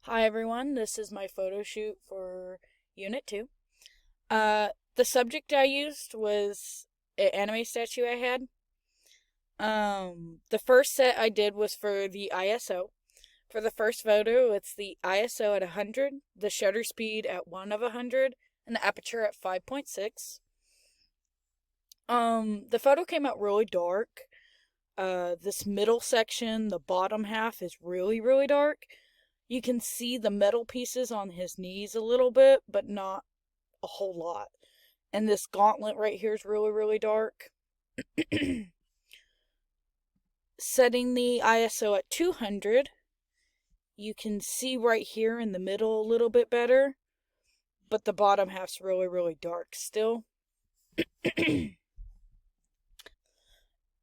Hi everyone, this is my photo shoot for Unit 2. The subject I used was an anime statue I had. The first set I did was for the ISO. For the first photo, it's the ISO at 100, the shutter speed at 1 of 100, and the aperture at 5.6. The photo came out really dark. This middle section, the bottom half, is really, really dark. You can see the metal pieces on his knees a little bit, but not a whole lot. And this gauntlet right here is really, really dark. Setting the ISO at 200, you can see right here in the middle a little bit better, but the bottom half's really, really dark still.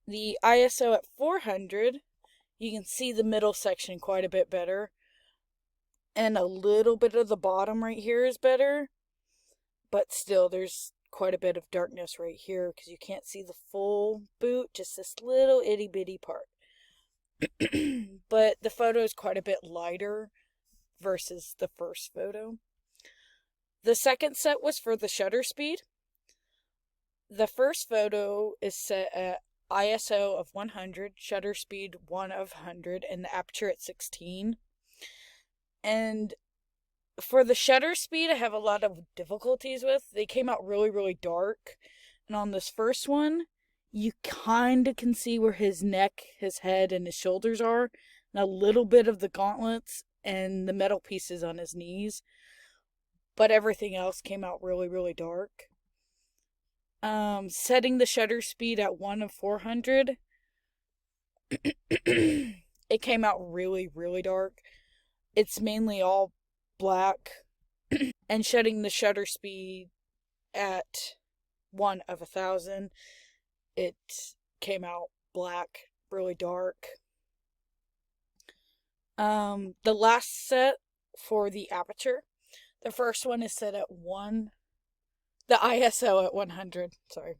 The ISO at 400, you can see the middle section quite a bit better. And a little bit of the bottom right here is better. But still, there's quite a bit of darkness right here because you can't see the full boot, just this little itty bitty part. But the photo is quite a bit lighter versus the first photo. The second set was for the shutter speed. The first photo is set at ISO of 100, shutter speed 1 of 100, and the aperture at 16. And for the shutter speed, I have a lot of difficulties with. They came out really, really dark. And on this first one, you kind of can see where his neck, his head, and his shoulders are. And a little bit of the gauntlets and the metal pieces on his knees. But everything else came out really, really dark. Setting the shutter speed at 1 of 400, it came out really, really dark. It's mainly all black. And shutting the shutter speed at 1 of 1,000, it came out black, really dark. The last set for the aperture, the first one is set at 1, the ISO at 100, sorry.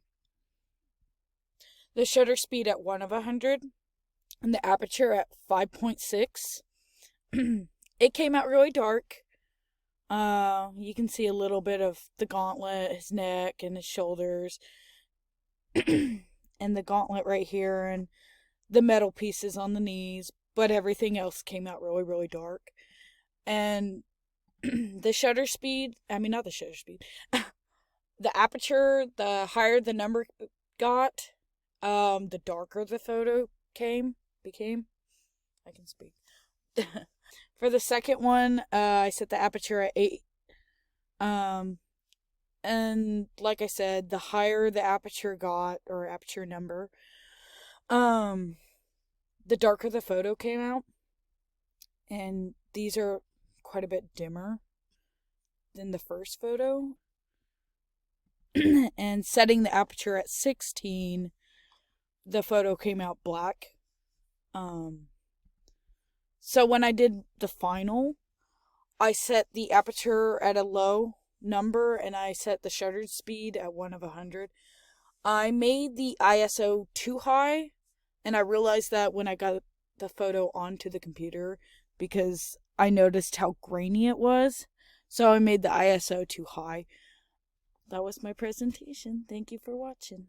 The shutter speed at 1 of 100, and the aperture at 5.6. It came out really dark. You can see a little bit of the gauntlet, his neck, and his shoulders. And the gauntlet right here, and the metal pieces on the knees. But everything else came out really, really dark. And the shutter speed, not the shutter speed. The aperture, the higher the number got, the darker the photo became. I can speak. For the second one, I set the aperture at 8. And like I said, the higher the aperture got, or aperture number, the darker the photo came out. And these are quite a bit dimmer than the first photo. And setting the aperture at 16, the photo came out black. So when I did the final, I set the aperture at a low number and I set the shutter speed at 1 of 100. I made the ISO too high, and I realized that when I got the photo onto the computer because I noticed how grainy it was. So I made the ISO too high. That was my presentation. Thank you for watching.